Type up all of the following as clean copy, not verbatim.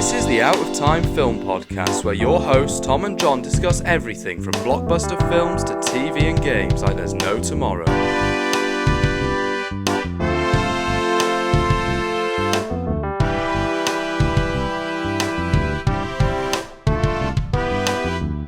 This is the Out of Time Film Podcast, where your hosts Tom and John discuss everything from blockbuster films to TV and games like there's no tomorrow.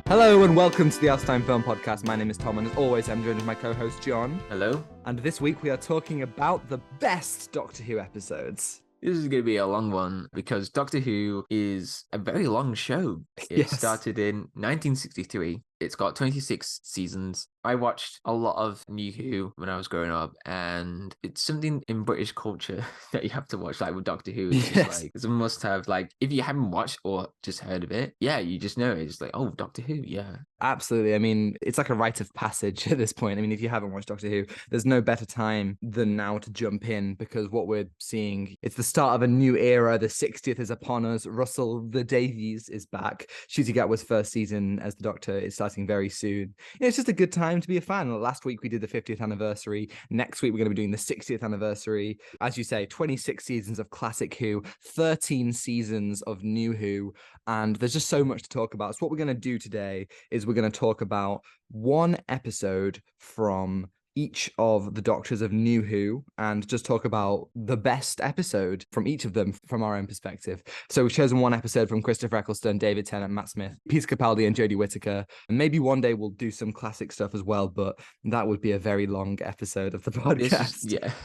Hello and welcome to the Out of Time Film Podcast. My name is Tom and as always I'm joined with my co-host John. Hello. And this week we are talking about the best Doctor Who episodes. This is going to be a long one because Doctor Who is a very long show. It started in 1963. It's got 26 seasons. I watched a lot of NuWho when I was growing up, and it's something in British culture that you have to watch, like with Doctor Who. It's just like, it's a must-have. Like, if you haven't watched or just heard of it, yeah, you just know it. It's like, oh, Doctor Who, yeah. Absolutely. I mean, it's like a rite of passage at this point. I mean, if you haven't watched Doctor Who, there's no better time than now to jump in, because what we're seeing, it's the start of a new era. The 60th is upon us. Russel, the Davies, is back. Ncuti Gatwa's first season as the Doctor is starting very soon. It's just a good time to be a fan. Last week we did the 50th anniversary. Next week we're going to be doing the 60th anniversary. As you say, 26 seasons of classic Who, 13 seasons of new Who, and there's just so much to talk about. So what we're going to do today is we're going to talk about one episode from each of the Doctors of New Who and just talk about the best episode from each of them from our own perspective. So we've chosen one episode from Christopher Eccleston, David Tennant, Matt Smith, Peter Capaldi and Jodie Whittaker. And maybe one day we'll do some classic stuff as well, but that would be a very long episode of the podcast.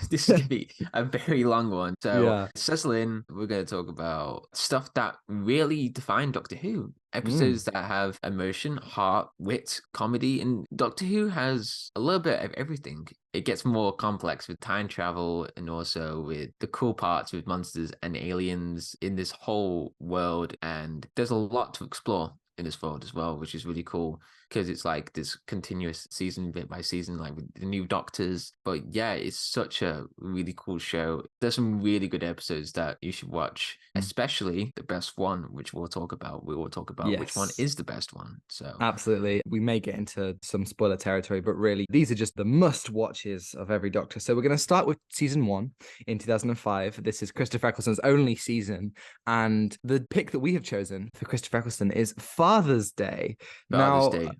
This is going to be a very long one. So settle in. We're going to talk about stuff that really define Doctor Who. Episodes that have emotion, heart, wit, comedy, and Doctor Who has a little bit of everything. It gets more complex with time travel and also with the cool parts with monsters and aliens in this whole world. And there's a lot to explore in this world as well, which is really cool because it's like this continuous season bit by season, like with the new Doctors. But yeah, it's such a really cool show. There's some really good episodes that you should watch, especially the best one, which we'll talk about. We will talk about which one is the best one. So absolutely. We may get into some spoiler territory, but really these are just the must watches of every Doctor. So we're going to start with season 1 in 2005. This is Christopher Eccleston's only season. And the pick that we have chosen for Christopher Eccleston is Father's Day.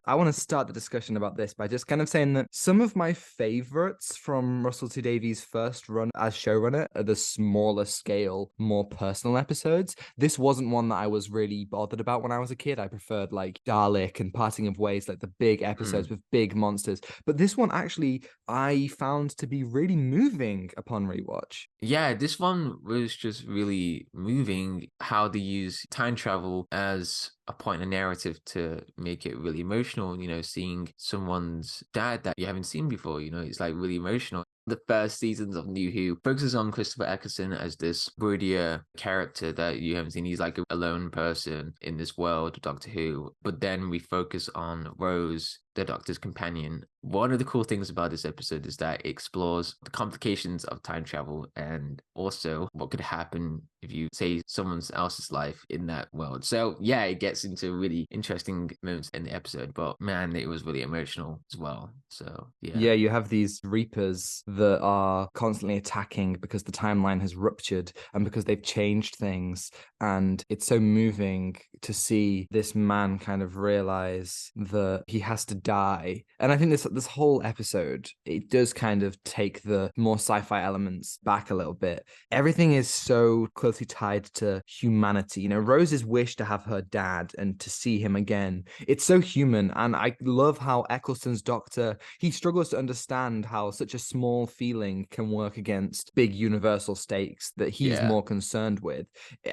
I want to start the discussion about this by just kind of saying that some of my favorites from Russell T Davies' first run as showrunner are the smaller scale, more personal episodes. This wasn't one that I was really bothered about when I was a kid. I preferred like Dalek and Parting of Ways, like the big episodes with big monsters. But this one actually I found to be really moving upon rewatch. Yeah, this one was just really moving, how they use time travel as a point in narrative to make it really emotional. You know, seeing someone's dad that you haven't seen before, you know, it's like really emotional. The first seasons of New Who focuses on Christopher Eccleston as this broodier character that you haven't seen. He's like a lone person in this world of Doctor Who. But then we focus on Rose, the Doctor's companion. One of the cool things about this episode is that it explores the complications of time travel and also what could happen if you save someone else's life in that world. So yeah, it gets into really interesting moments in the episode, but man, it was really emotional as well. So yeah, you have these Reapers that are constantly attacking because the timeline has ruptured and because they've changed things, and it's so moving to see this man kind of realize that he has to die. And I think this whole episode, it does kind of take the more sci-fi elements back a little bit. Everything is so closely tied to humanity. You know, Rose's wish to have her dad and to see him again, it's so human. And I love how Eccleston's Doctor, he struggles to understand how such a small feeling can work against big universal stakes that he's more concerned with.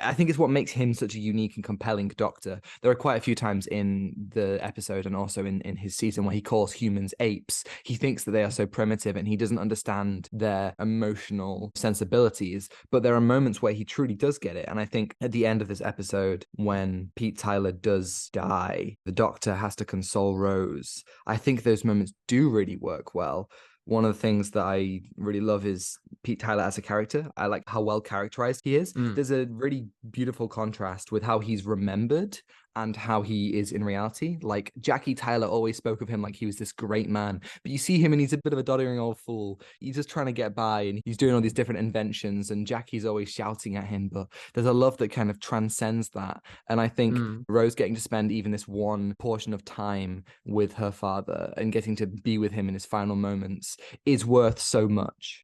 I think it's what makes him such a unique and compelling Doctor. There are quite a few times in the episode and also in his season where he calls humans apes. He thinks that they are so primitive and he doesn't understand their emotional sensibilities, but there are moments where he truly does get it. And I think at the end of this episode, when Pete Tyler does die, the Doctor has to console Rose. I think those moments do really work well. One of the things that I really love is Pete Tyler as a character. I like how well characterized he is. There's a really beautiful contrast with how he's remembered and how he is in reality. Like Jackie Tyler always spoke of him like he was this great man, but you see him and he's a bit of a doddering old fool. He's just trying to get by and he's doing all these different inventions, and Jackie's always shouting at him, but there's a love that kind of transcends that. And I think Rose getting to spend even this one portion of time with her father and getting to be with him in his final moments is worth so much.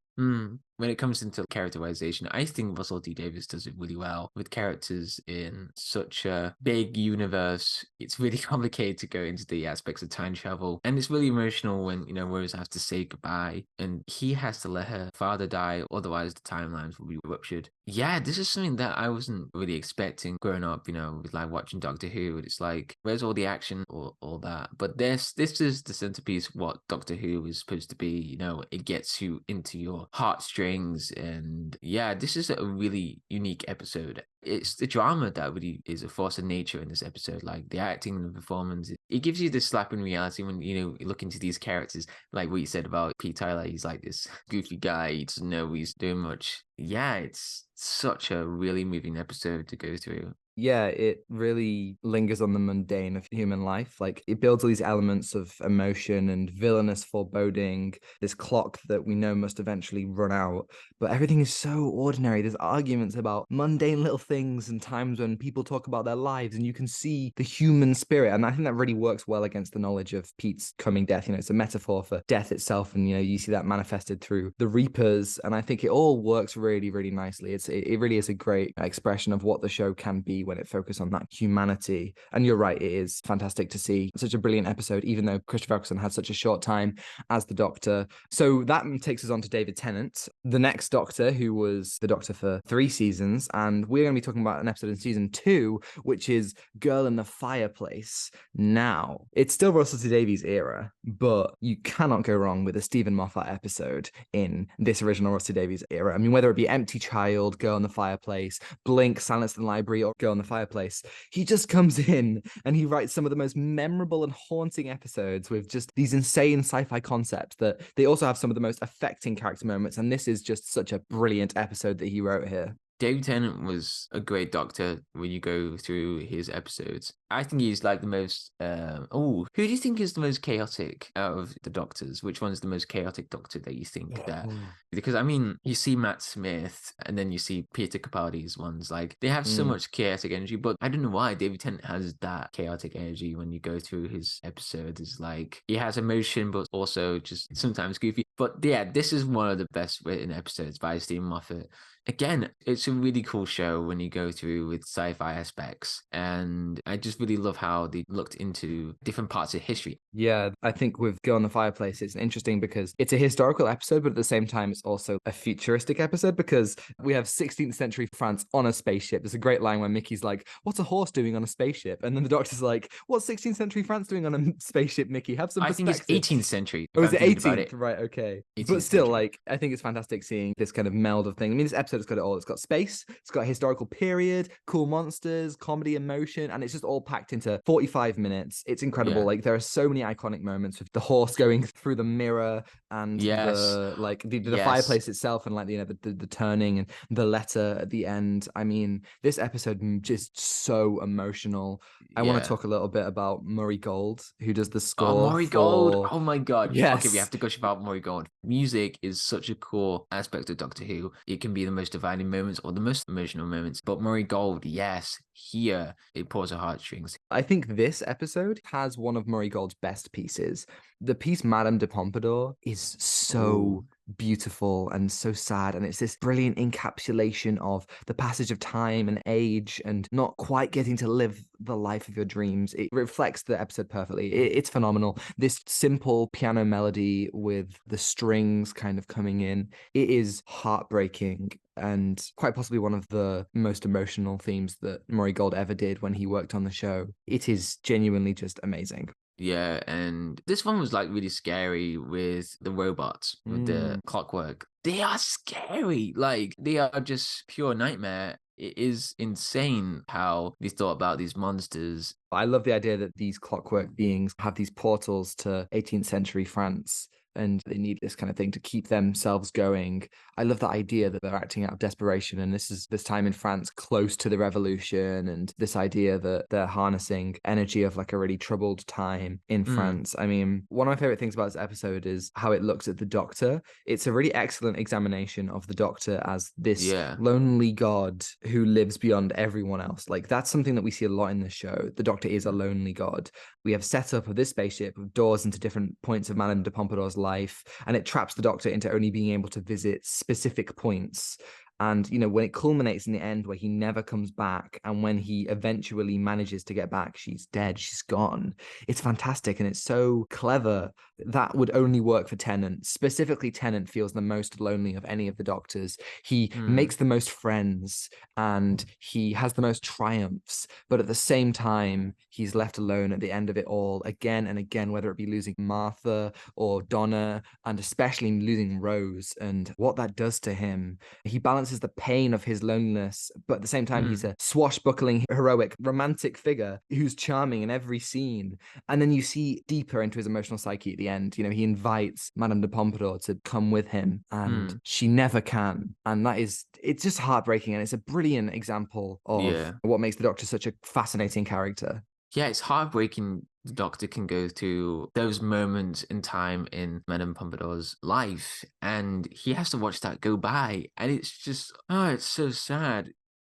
When it comes into characterization, I think Russell T Davies does it really well with characters in such a big universe. It's really complicated to go into the aspects of time travel, and it's really emotional when, you know, Rose has to say goodbye and he has to let her father die, otherwise the timelines will be ruptured. Yeah, this is something that I wasn't really expecting growing up, you know, with like watching Doctor Who. It's like, where's all the action or all that? But this is the centerpiece, what Doctor Who is supposed to be. You know, it gets you into your heartstrings. And yeah, this is a really unique episode. It's the drama that really is a force of nature in this episode, like the acting and the performance. It gives you this slap in reality when, you know, you look into these characters, like what you said about Pete Tyler. He's like this goofy guy, he doesn't know he's doing much. Yeah, it's such a really moving episode to go through. Yeah, it really lingers on the mundane of human life. Like it builds all these elements of emotion and villainous foreboding, this clock that we know must eventually run out. But everything is so ordinary. There's arguments about mundane little things and times when people talk about their lives, and you can see the human spirit. And I think that really works well against the knowledge of Pete's coming death. You know, it's a metaphor for death itself. And, you know, you see that manifested through the Reapers. And I think it all works really, really nicely. It really is a great expression of what the show can be when it focuses on that humanity. And you're right, it is fantastic to see such a brilliant episode, even though Christopher Eccleston had such a short time as the Doctor. So that takes us on to David Tennant, the next Doctor, who was the Doctor for 3 seasons. And we're going to be talking about an episode in season 2, which is Girl in the Fireplace. Now, it's still Russell T Davies era, but you cannot go wrong with a Stephen Moffat episode in this original Russell T Davies era. I mean, whether it be Empty Child, Girl in the Fireplace, Blink, Silence in the Library, or Girl in the Fireplace, he just comes in and he writes some of the most memorable and haunting episodes with just these insane sci-fi concepts that they also have some of the most affecting character moments. And this is just such a brilliant episode that he wrote here. David Tennant was a great Doctor when you go through his episodes. I think he's like the most... who do you think is the most chaotic out of the Doctors? Which one's the most chaotic Doctor that you think that... Because, I mean, you see Matt Smith and then you see Peter Capaldi's ones. Like, they have so much chaotic energy, but I don't know why David Tennant has that chaotic energy when you go through his episodes. It's like, he has emotion, but also just sometimes goofy. But yeah, this is one of the best written episodes by Stephen Moffat. Again, it's a really cool show when you go through with sci-fi aspects. And I just really love how they looked into different parts of history. Yeah, I think with Girl in the Fireplace, it's interesting because it's a historical episode, but at the same time, it's also a futuristic episode because we have 16th century France on a spaceship. There's a great line where Mickey's like, what's a horse doing on a spaceship? And then the Doctor's like, what's 16th century France doing on a spaceship, Mickey? Have some perspective. I think it's 18th century. Oh, is it 18th? Right, okay. But still, century. like, I think it's fantastic seeing this kind of meld of things. I mean, this episode has got it all. It's got space, it's got a historical period, cool monsters, comedy, emotion, and it's just all packed into 45 minutes. It's incredible. Yeah. Like, there are so many iconic moments with the horse going through the mirror and the fireplace itself, and like, you know, the turning and the letter at the end. I mean, this episode just so emotional. I want to talk a little bit about Murray Gold, who does the score. Murray Gold. Oh my god. Yes. Okay, we have to gush about Murray Gold. Music is such a core aspect of Doctor Who. It can be the most dividing moments or the most emotional moments. But Murray Gold, yes, here it pulls at heartstrings. I think this episode has one of Murray Gold's best pieces. The piece Madame de Pompadour is so beautiful and so sad, and it's this brilliant encapsulation of the passage of time and age and not quite getting to live the life of your dreams. It reflects the episode perfectly. It's phenomenal. This simple piano melody with the strings kind of coming in, it is heartbreaking and quite possibly one of the most emotional themes that Murray Gold ever did when he worked on the show. It is genuinely just amazing. Yeah, and this one was like really scary with the robots, with the clockwork. They are scary. Like, they are just pure nightmare. It is insane how they thought about these monsters. I love the idea that these clockwork beings have these portals to 18th century France. and they need this kind of thing to keep themselves going. I love the idea that they're acting out of desperation, and this is this time in France close to the revolution, and this idea that they're harnessing energy of like a really troubled time in France. I mean, one of my favorite things about this episode is how it looks at the Doctor. It's a really excellent examination of the Doctor as this lonely god who lives beyond everyone else. Like, that's something that we see a lot in the show. The Doctor is a lonely god. We have setup of this spaceship with doors into different points of Madame de Pompadour's life, and it traps the Doctor into only being able to visit specific points. And, you know, when it culminates in the end where he never comes back, and when he eventually manages to get back, she's dead, she's gone. It's fantastic, and it's so clever. That would only work for Tennant. Specifically, Tennant feels the most lonely of any of the Doctors. He makes the most friends, and he has the most triumphs. But at the same time, he's left alone at the end of it all, again and again, whether it be losing Martha or Donna, and especially losing Rose, and what that does to him. He balances the pain of his loneliness, but at the same time, he's a swashbuckling, heroic, romantic figure who's charming in every scene. And then you see deeper into his emotional psyche at the end. You know, he invites Madame de Pompadour to come with him, and she never can. And it's just heartbreaking, and it's a brilliant example of what makes the Doctor such a fascinating character. Yeah, it's heartbreaking. The Doctor can go through those moments in time in Madame Pompadour's life, and he has to watch that go by, and it's just, it's so sad.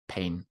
Pain.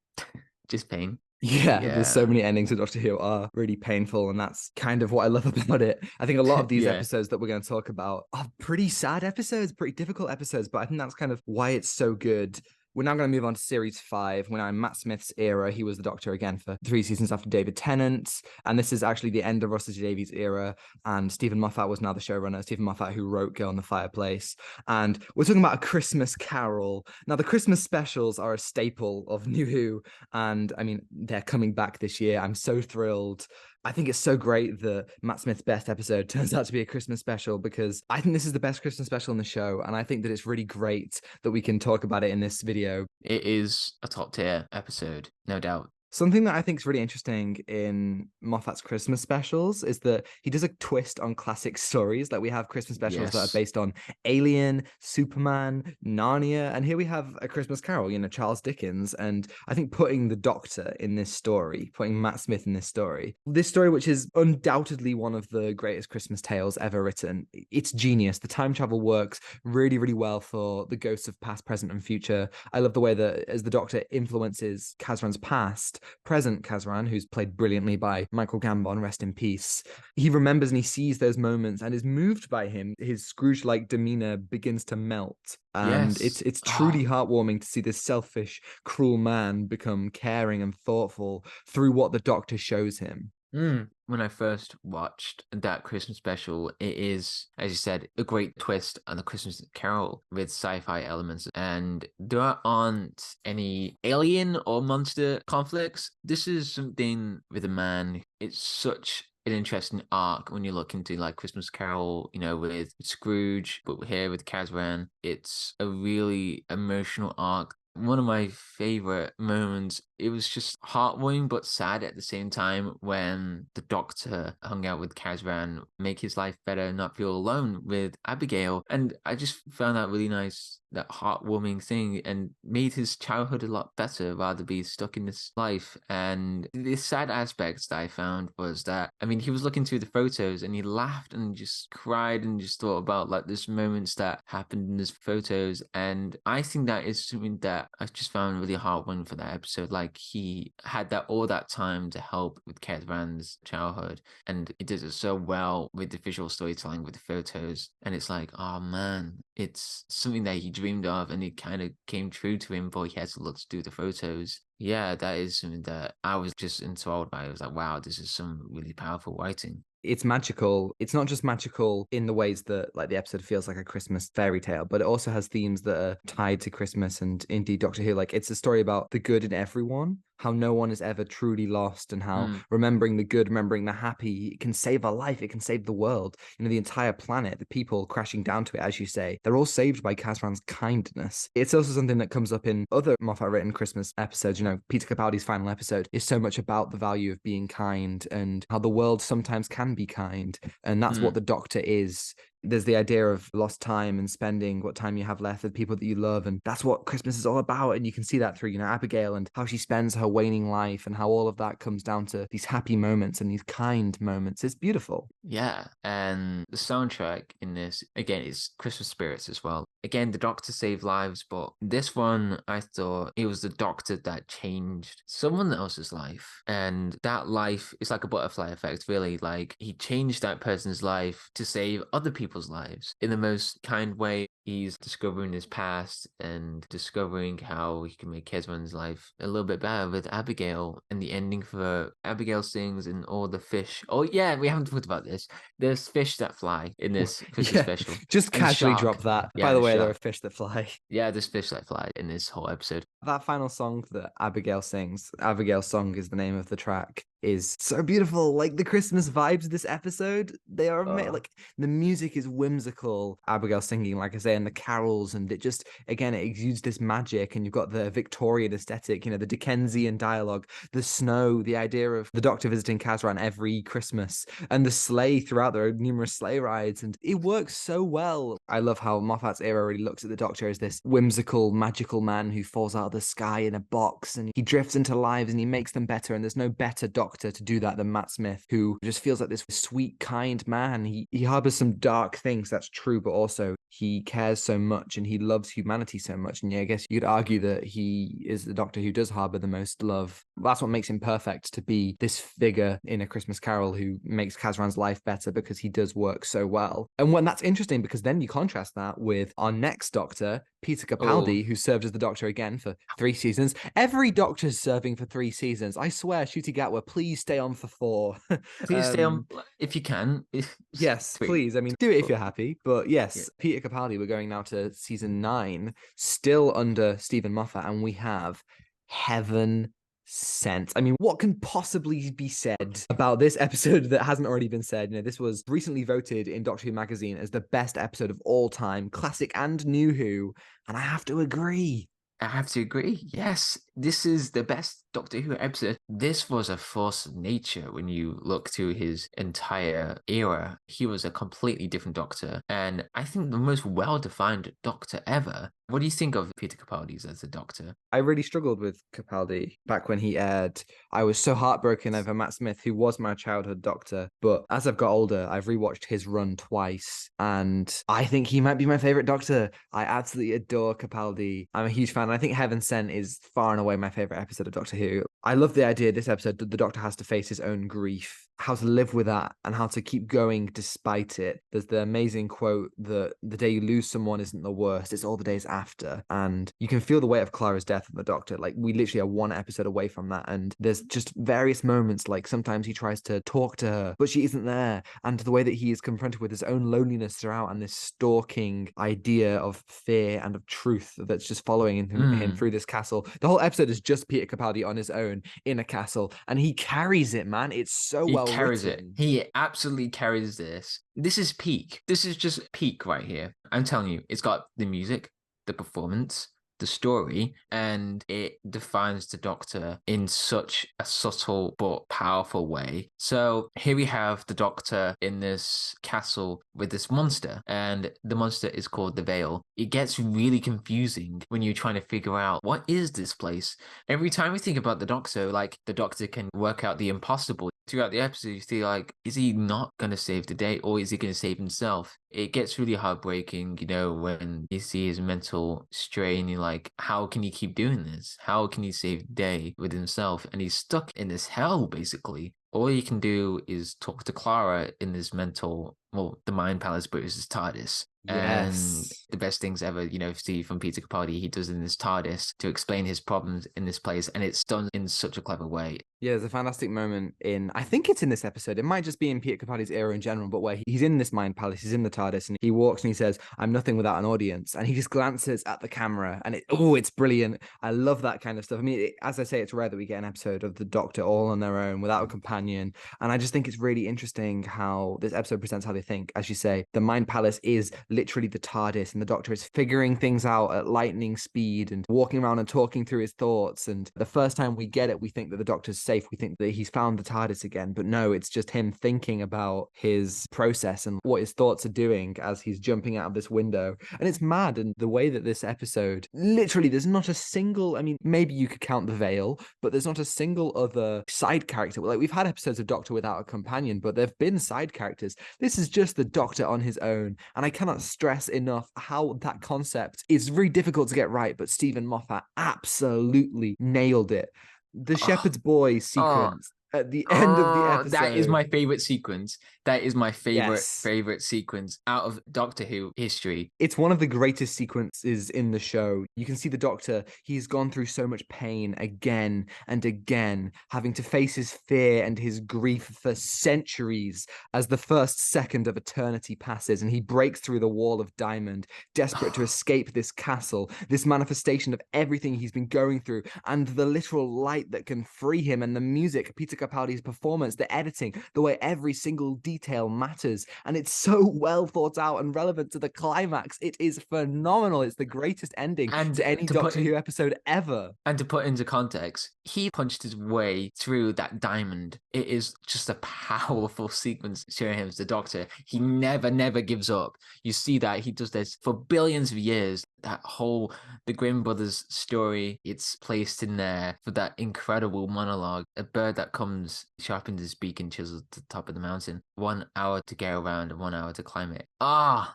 Just pain. Yeah, there's so many endings of Doctor Who are really painful, and that's kind of what I love about it. I think a lot of these episodes that we're going to talk about are pretty sad episodes, pretty difficult episodes, but I think that's kind of why it's so good. We're now going to move on to series 5. We're now in Matt Smith's era. He was the Doctor again for 3 seasons after David Tennant. And this is actually the end of Russell T Davies' era. And Stephen Moffat was now the showrunner. Stephen Moffat, who wrote Girl in the Fireplace. And we're talking about A Christmas Carol. Now, the Christmas specials are a staple of NuWho. And I mean, they're coming back this year. I'm so thrilled. I think it's so great that Matt Smith's best episode turns out to be a Christmas special, because I think this is the best Christmas special in the show. And I think that it's really great that we can talk about it in this video. It is a top tier episode, no doubt. Something that I think is really interesting in Moffat's Christmas specials is that he does a twist on classic stories. Like, we have Christmas specials that are based on Alien, Superman, Narnia, and here we have A Christmas Carol, you know, Charles Dickens. And I think putting the Doctor in this story, putting Matt Smith in this story, which is undoubtedly one of the greatest Christmas tales ever written, it's genius. The time travel works really, really well for the ghosts of past, present, and future. I love the way that as the Doctor influences Kazran's past, present Kazran, who's played brilliantly by Michael Gambon, rest in peace, he remembers and he sees those moments and is moved by him. His Scrooge-like demeanor begins to melt. And it's truly heartwarming to see this selfish, cruel man become caring and thoughtful through what the Doctor shows him. When I first watched that Christmas special, it is, as you said, a great twist on the Christmas Carol with sci-fi elements, and there aren't any alien or monster conflicts. This is something with a man. It's such an interesting arc when you look into like Christmas Carol, you know, with Scrooge, but here with Kazran, it's a really emotional arc. One of my favorite moments, it was just heartwarming but sad at the same time, when the Doctor hung out with Kazran, make his life better, not feel alone with Abigail. And I just found that really nice, that heartwarming thing, and made his childhood a lot better rather be stuck in this life. And the sad aspects that I found was that, I mean, he was looking through the photos and he laughed and just cried and just thought about like this moments that happened in his photos. And I think that is something that I just found really heartwarming for that episode. Like, he had all that time to help with Kazran's childhood, and he did it so well with the visual storytelling with the photos. And it's like, oh man, it's something that he dreamed of and it kind of came true to him, but he had to look to do the photos. Yeah, that is something that I was just enthralled by. I was like, wow, this is some really powerful writing. It's magical. It's not just magical in the ways that like the episode feels like a Christmas fairy tale, but it also has themes that are tied to Christmas and indeed Doctor Who. Like, it's a story about the good in everyone, how no one is ever truly lost, and how remembering the good, remembering the happy, it can save a life, it can save the world. You know, the entire planet, the people crashing down to it, as you say, they're all saved by Kazran's kindness. It's also something that comes up in other Moffat-written Christmas episodes. You know, Peter Capaldi's final episode is so much about the value of being kind and how the world sometimes can be kind. And that's what the Doctor is There's the idea of lost time and spending what time you have left with people that you love. And that's what Christmas is all about. And you can see that through, Abigail and how she spends her waning life and how all of that comes down to these happy moments and these kind moments. It's beautiful. Yeah, and the soundtrack in this, again, is Christmas spirits as well. Again, the Doctor saved lives, but this one, I thought it was the Doctor that changed someone else's life. And that life is like a butterfly effect, really. Like, he changed that person's life to save other people's lives in the most kind way. He's discovering his past and discovering how he can make Kesman's life a little bit better with Abigail, and the ending for Abigail sings and all the fish. Oh yeah, we haven't talked about this. There's fish that fly in this Christmas special. Just And casually shark. drop that. Yeah, By the way, there are shark. fish that fly. Yeah, there's fish that fly in this whole episode. That final song that Abigail sings, Abigail's Song is the name of the track, is so beautiful. Like, the Christmas vibes of this episode, they are like, the music is whimsical. Abigail singing, like I say, and the carols, and it just, again, it exudes this magic. And you've got the Victorian aesthetic, the Dickensian dialogue, the snow, the idea of the Doctor visiting Kazran every Christmas, and the sleigh throughout. There are numerous sleigh rides, and it works so well. I love how Moffat's era really looks at the Doctor as this whimsical, magical man who falls out of the sky in a box, and he drifts into lives and he makes them better. And there's no better Doctor to do that than Matt Smith, who just feels like this sweet, kind man. He harbors some dark things, that's true, but also he cares so much and he loves humanity so much. And yeah, I guess you could argue that he is the Doctor who does harbor the most love. That's what makes him perfect to be this figure in A Christmas Carol who makes Kazran's life better, because he does work so well. And when that's interesting, because then you contrast that with our next Doctor, Peter Capaldi, who served as the Doctor again for 3 seasons. Every Doctor's serving for 3 seasons. I swear, Ncuti Gatwa, please stay on for 4. Please stay on if you can. Yes, 3. please. I mean, do it if you're happy. But yes, Peter Capaldi, we're going now to season 9, still under Stephen Moffat, and we have Heaven Sent. I mean, what can possibly be said about this episode that hasn't already been said? This was recently voted in Doctor Who magazine as the best episode of all time, classic and new Who, and I have to agree. I have to agree. Yes, this is the best Doctor Who episode. This was a force of nature when you look to his entire era. He was a completely different Doctor, and I think the most well-defined Doctor ever. What do you think of Peter Capaldi's as a Doctor? I really struggled with Capaldi back when he aired. I was so heartbroken over Matt Smith, who was my childhood Doctor. But as I've got older, I've rewatched his run twice, and I think he might be my favorite Doctor. I absolutely adore Capaldi. I'm a huge fan. And I think Heaven Sent is far and away my favorite episode of Doctor Who. I love the idea this episode that the Doctor has to face his own grief, how to live with that and how to keep going despite it. There's the amazing quote that the day you lose someone isn't the worst, it's all the days after. And you can feel the weight of Clara's death of the Doctor. Like, we literally are 1 episode away from that. And there's just various moments, like sometimes he tries to talk to her, but she isn't there. And the way that he is confronted with his own loneliness throughout, and this stalking idea of fear and of truth that's just following him through this castle. The whole episode is just Peter Capaldi on his own in a castle, and he carries it, man. It's so well carries written. it. He absolutely carries this. This is peak. This is just peak right here. I'm telling you, it's got the music, the performance, the story, and it defines the Doctor in such a subtle but powerful way. So here we have the Doctor in this castle with this monster, and the monster is called the Veil. It gets really confusing when you're trying to figure out, what is this place? Every time we think about the Doctor, like, the Doctor can work out the impossible. Throughout the episode, you feel like, is he not going to save the day, or is he going to save himself? It gets really heartbreaking, when you see his mental strain. You're like, how can he keep doing this? How can he save the day with himself? And he's stuck in this hell, basically. All you can do is talk to Clara in this mental, the Mind Palace, but it's his TARDIS. Yes. And the best things ever, see from Peter Capaldi, he does in this TARDIS to explain his problems in this place, and it's done in such a clever way. Yeah, there's a fantastic moment I think it's in this episode, it might just be in Peter Capaldi's era in general, but where he's in this Mind Palace, he's in the TARDIS, and he walks and he says, "I'm nothing without an audience," and he just glances at the camera, and it's brilliant. I love that kind of stuff. I mean, as I say, it's rare that we get an episode of the Doctor all on their own without a companion, and I just think it's really interesting how this episode presents how they think. As you say, the Mind Palace is literally the TARDIS, and the Doctor is figuring things out at lightning speed and walking around and talking through his thoughts. And the first time we get it, we think that the Doctor's safe. We think that he's found the TARDIS again. But no, it's just him thinking about his process and what his thoughts are doing as he's jumping out of this window. And it's mad. And the way that this episode, literally, there's not a single, I mean, maybe you could count the Veil, but there's not a single other side character. Like, we've had episodes of Doctor without a companion, but there've been side characters. This is just the Doctor on his own. And I cannot stress enough how that concept is very difficult to get right, but Stephen Moffat absolutely nailed it. The shepherd's boy sequence at the end of the episode. That is my favorite sequence. That is my favorite Yes. favorite sequence out of Doctor Who history. It's one of the greatest sequences in the show. You can see the Doctor, he's gone through so much pain again and again, having to face his fear and his grief for centuries as the first second of eternity passes, and he breaks through the wall of diamond, desperate to escape this castle, this manifestation of everything he's been going through, and the literal light that can free him, and the music, Peter Capaldi's performance, the editing, the way every single detail matters, and it's so well thought out and relevant to the climax. It is phenomenal. It's the greatest ending to any Doctor Who episode ever. And to put into context, he punched his way through that diamond. It is just a powerful sequence showing him as the Doctor. He never gives up. You see that he does this for billions of years. That whole the Grimm brothers story, it's placed in there for that incredible monologue. A bird that comes, sharpens his beak and chisels to the top of the mountain. 1 hour to go around and 1 hour to climb it.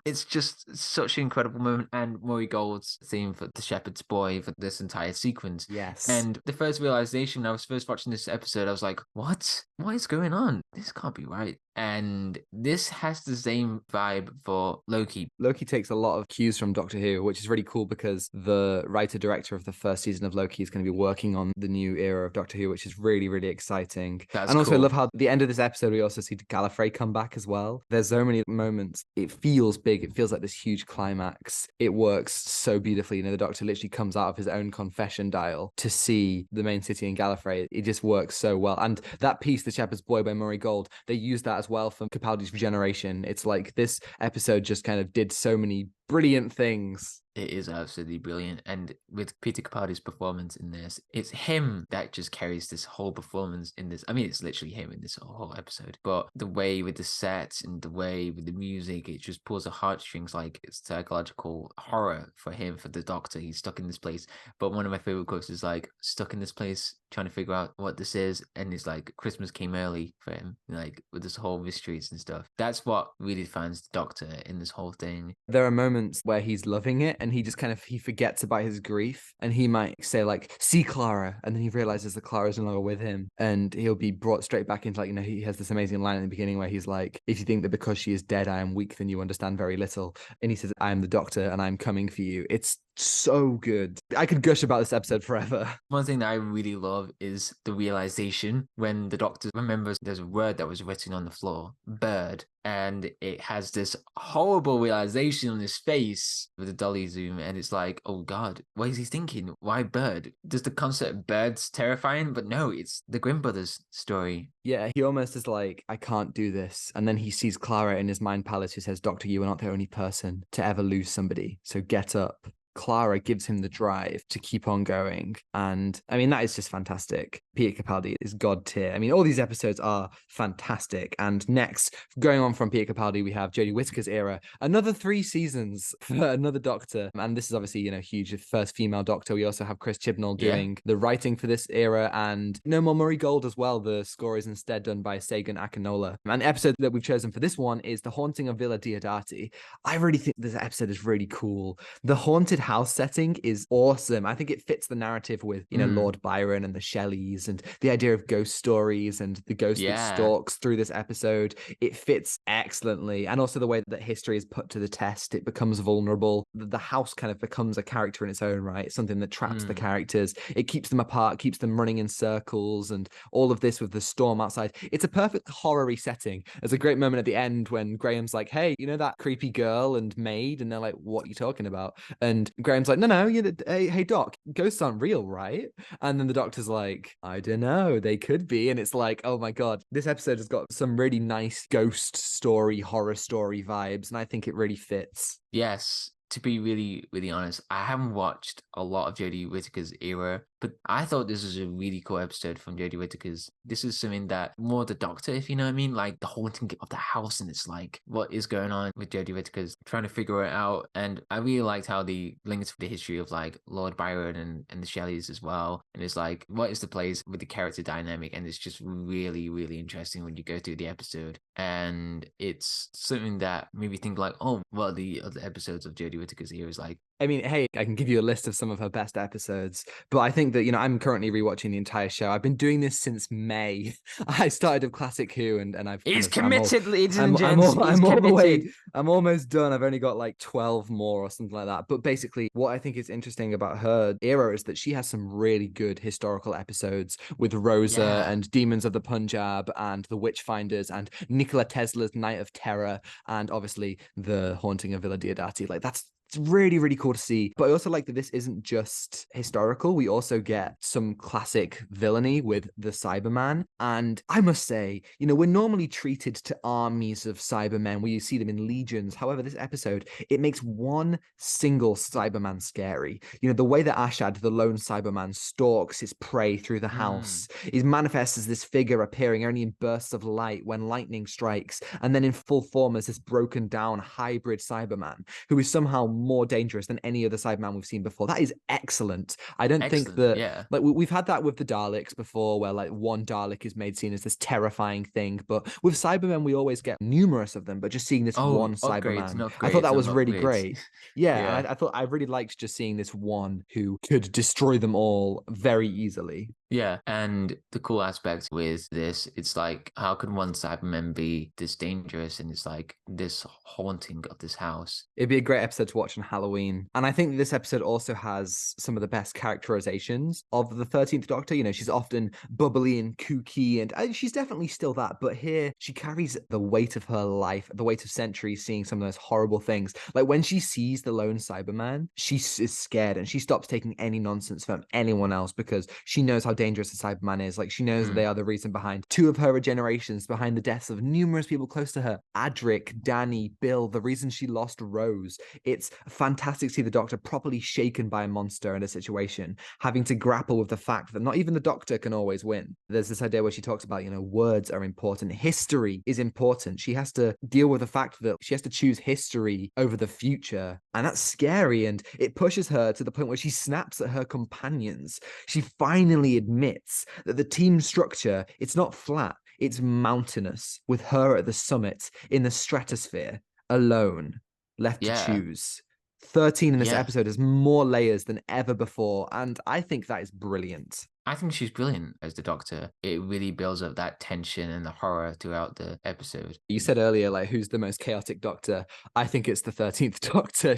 It's just such an incredible moment. And Murray Gold's theme for the shepherd's boy for this entire sequence. Yes. And the first realization when I was first watching this episode, I was like, what is going on? This can't be right. And this has the same vibe for Loki. Loki takes a lot of cues from Doctor Who, which is really cool because the writer-director of the first season of Loki is going to be working on the new era of Doctor Who, which is really, really exciting. And also, I love how at the end of this episode, we also see Gallifrey come back as well. There's so many moments. It feels big. It feels like this huge climax. It works so beautifully. You know, the Doctor literally comes out of his own confession dial to see the main city in Gallifrey. It just works so well. And that piece, The Shepherd's Boy by Murray Gold, they use that as well for Capaldi's Regeneration. It's like this episode just kind of did so many brilliant things. It is absolutely brilliant. And with Peter Capaldi's performance in this, it's him that just carries this whole performance in this. I mean, it's literally him in this whole episode. But the way with the sets and the way with the music, it just pulls the heartstrings like it's psychological horror for him, for the Doctor. He's stuck in this place. But one of my favorite quotes is like, stuck in this place, trying to figure out what this is. And it's like, Christmas came early for him, like with this whole mysteries and stuff. That's what really defines the Doctor in this whole thing. There are moments where he's loving it and he just kind of, he forgets about his grief, and he might say like, see Clara, and then he realizes that Clara's no longer with him, and he'll be brought straight back into like, you know, he has this amazing line in the beginning where he's like, if you think that because she is dead I am weak, then you understand very little. And he says, I am the Doctor and I'm coming for you. It's so good. I could gush about this episode forever. One thing that I really love is the realization when the Doctor remembers there's a word that was written on the floor, bird, and it has this horrible realization on his face with the dolly zoom, and it's like, oh God, what is he thinking? Why bird? Does the concept bird's terrifying? But no, it's the Grimm brothers story. Yeah, he almost is like, I can't do this. And then he sees Clara in his mind palace who says, Doctor, you are not the only person to ever lose somebody, so get up. Clara gives him the drive to keep on going. And I mean, that is just fantastic. Peter Capaldi is god tier. I mean, all these episodes are fantastic. And next, going on from Peter Capaldi, we have Jodie Whittaker's era. Another 3 seasons for another Doctor. And this is obviously, you know, huge. First female Doctor. We also have Chris Chibnall doing the writing for this era. And no more Murray Gold as well. The score is instead done by Sagan Akinola. And the episode that we've chosen for this one is The Haunting of Villa Diodati. I really think this episode is really cool. The haunted house setting is awesome. I think it fits the narrative with, you know, Lord Byron and the Shelleys and the idea of ghost stories and the ghost that stalks through this episode. It fits excellently. And also the way that history is put to the test, it becomes vulnerable. The house kind of becomes a character in its own right, something that traps the characters. It keeps them apart, keeps them running in circles, and all of this with the storm outside. It's a perfect horror-y setting. There's a great moment at the end when Graham's like, hey, you know that creepy girl and maid? And they're like, what are you talking about? And Graham's like, no, hey Doc, ghosts aren't real, right? And then the Doctor's like, I I don't know. They could be. And it's like, oh my God, this episode has got some really nice ghost story, horror story vibes. And I think it really fits. Yes. To be really, really honest, I haven't watched a lot of Jodie Whittaker's era, but I thought this was a really cool episode from Jodie Whittaker's. This is something that more the Doctor, if you know what I mean, like the haunting of the house, and it's like, what is going on with Jodie Whittaker's trying to figure it out. And I really liked how they linked the history of like Lord Byron and the Shelleys as well. And it's like, what is the place with the character dynamic? And it's just really, really interesting when you go through the episode. And it's something that made me think like, oh, well, the other episodes of Jodie Whittaker's era is like, I mean, hey, I can give you a list of some of her best episodes, but I think that, I'm currently rewatching the entire show. I've been doing this since May. I started with Classic Who, and I've he's committed, ladies and gents. I'm all the way. Committed. I'm almost done. I've only got like 12 more or something like that. But basically, what I think is interesting about her era is that she has some really good historical episodes with Rosa and Demons of the Punjab and the Witchfinders and Nikola Tesla's Night of Terror and obviously the Haunting of Villa Diodati. Like it's really, really cool to see. But I also like that this isn't just historical. We also get some classic villainy with the Cyberman. And I must say, we're normally treated to armies of Cybermen where you see them in legions. However, this episode, it makes one single Cyberman scary. The way that Ashad, the lone Cyberman, stalks his prey through the house. He manifests as this figure appearing only in bursts of light when lightning strikes, and then in full form as this broken down hybrid Cyberman who is somehow more dangerous than any other Cyberman we've seen before. That is excellent. I don't think that like we've had that with the Daleks before, where like one Dalek is made seen as this terrifying thing, but with Cybermen we always get numerous of them. But just seeing this one Cyberman, I thought that was really great. And I thought I really liked just seeing this one who could destroy them all very easily. Yeah, and the cool aspect with this, it's like, how can one Cyberman be this dangerous? And it's like this haunting of this house. It'd be a great episode to watch on Halloween. And I think this episode also has some of the best characterizations of the 13th Doctor. She's often bubbly and kooky, and she's definitely still that. But here, she carries the weight of her life, the weight of centuries, seeing some of those horrible things. Like when she sees the lone Cyberman, she is scared and she stops taking any nonsense from anyone else because she knows how dangerous the Cyberman is. Like she knows that they are the reason behind two of her regenerations, behind the deaths of numerous people close to her. Adric, Danny, Bill, the reason she lost Rose. It's fantastic to see the Doctor properly shaken by a monster in a situation, having to grapple with the fact that not even the Doctor can always win. There's this idea where she talks about, words are important. History is important. She has to deal with the fact that she has to choose history over the future. And that's scary. And it pushes her to the point where she snaps at her companions. She finally admits that the team structure, it's not flat, it's mountainous, with her at the summit in the stratosphere, alone, left to choose. 13 in this episode has more layers than ever before, and I think that is brilliant. I think she's brilliant as the Doctor. It really builds up that tension and the horror throughout the episode. You said earlier, like, who's the most chaotic Doctor? I think it's the 13th Doctor.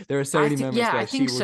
There are so many moments where things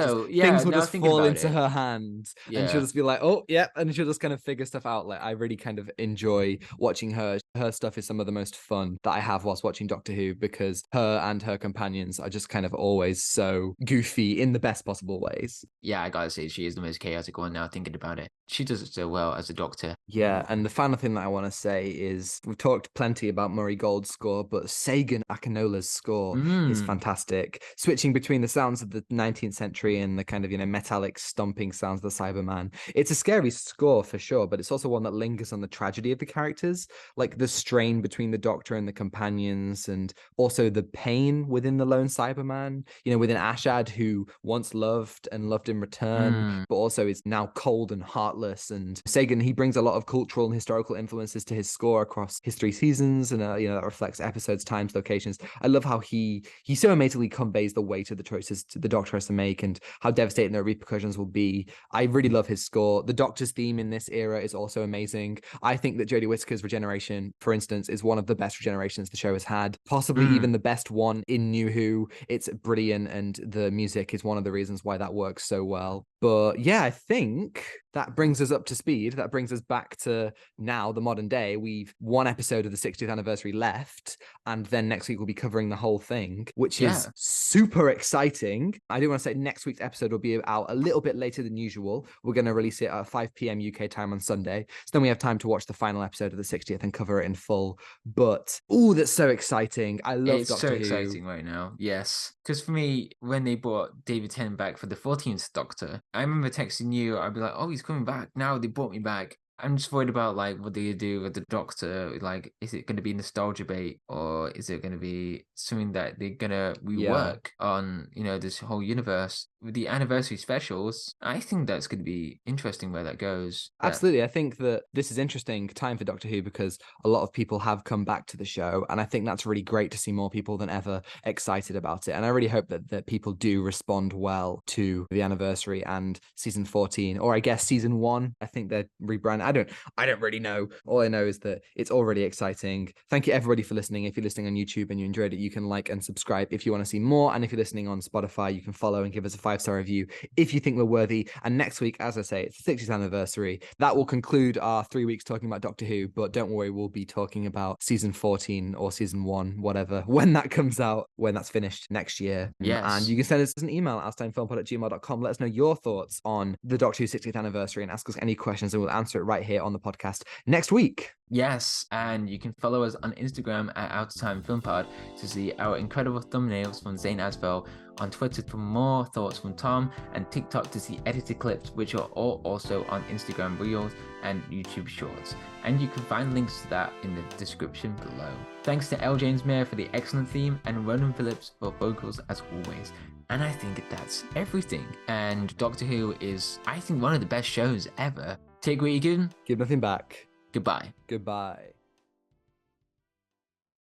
will just fall into her hands, and she'll just be like, oh, yeah, and she'll just kind of figure stuff out. Like, I really kind of enjoy watching her. Her stuff is some of the most fun that I have whilst watching Doctor Who, because her and her companions are just kind of always so goofy in the best possible ways. Yeah, I gotta say, she is the most chaotic one now, thinking about it. She does it so well as a Doctor. Yeah, and the final thing that I want to say is we've talked plenty about Murray Gold's score, but Sagan Akinola's score is fantastic. Switching between the sounds of the 19th century and the kind of, metallic stomping sounds of the Cyberman. It's a scary score for sure, but it's also one that lingers on the tragedy of the characters, like the strain between the Doctor and the companions, and also the pain within the lone Cyberman, within Ashad, who once loved and loved in return, but also is now cold and heartless. And Sagan, he brings a lot of cultural and historical influences to his score across his 3 seasons, and that reflects episodes, times, locations. I love how he so amazingly conveys the weight of the choices the Doctor has to make and how devastating their repercussions will be. I really love his score. The Doctor's theme in this era is also amazing. I think that Jodie Whittaker's regeneration, for instance, is one of the best regenerations the show has had, possibly even the best one in New Who. It's brilliant, and the music is one of the reasons why that works so well. But yeah, I think that brings us up to speed. That brings us back to now, the modern day. We've one episode of the 60th anniversary left, and then next week we'll be covering the whole thing, which is super exciting. I do want to say next week's episode will be out a little bit later than usual. We're going to release it at 5 p.m. UK time on Sunday. So then we have time to watch the final episode of the 60th and cover it in full. But, oh, that's so exciting. I love it's Doctor so Who. exciting right now. Yes. Because for me, when they brought David Tennant back for the 14th Doctor, I remember texting you, I'd be like, oh, he's coming back. Now they brought me back. I'm just worried about like what do you do with the Doctor? Like, is it going to be nostalgia bait, or is it going to be something that they're going to rework on, you know, this whole universe? With the anniversary specials, I think that's going to be interesting where that goes. Absolutely. I think that this is interesting time for Doctor Who because a lot of people have come back to the show. And I think that's really great to see more people than ever excited about it. And I really hope that people do respond well to the anniversary and season 14, or I guess season 1. I think they're rebranded. I don't really know. All I know is that it's already exciting. Thank you everybody for listening. If you're listening on YouTube and you enjoyed it, you can like and subscribe if you want to see more. And if you're listening on Spotify, you can follow and give us a 5-star review if you think we're worthy. And next week, as I say, it's the 60th anniversary. That will conclude our 3 weeks talking about Doctor Who, but don't worry, we'll be talking about season 14 or season 1, whatever, when that comes out, when that's finished next year. Yes. And you can send us an email at outstandingfilmpod@gmail.com. Let us know your thoughts on the Doctor Who 60th anniversary and ask us any questions, and we'll answer it right here on the podcast next week. Yes, and you can follow us on Instagram at Out of Time Film Pod to see our incredible thumbnails from Zain Afzal, on Twitter for more thoughts from Tom, and TikTok to see edited clips, which are all also on Instagram Reels and YouTube Shorts. And you can find links to that in the description below. Thanks to L. Jones-Meyer for the excellent theme, and Ronan Phillips for vocals as always. And I think that's everything. And Doctor Who is, I think, one of the best shows ever. Take what you can. Give nothing back. Goodbye. Goodbye.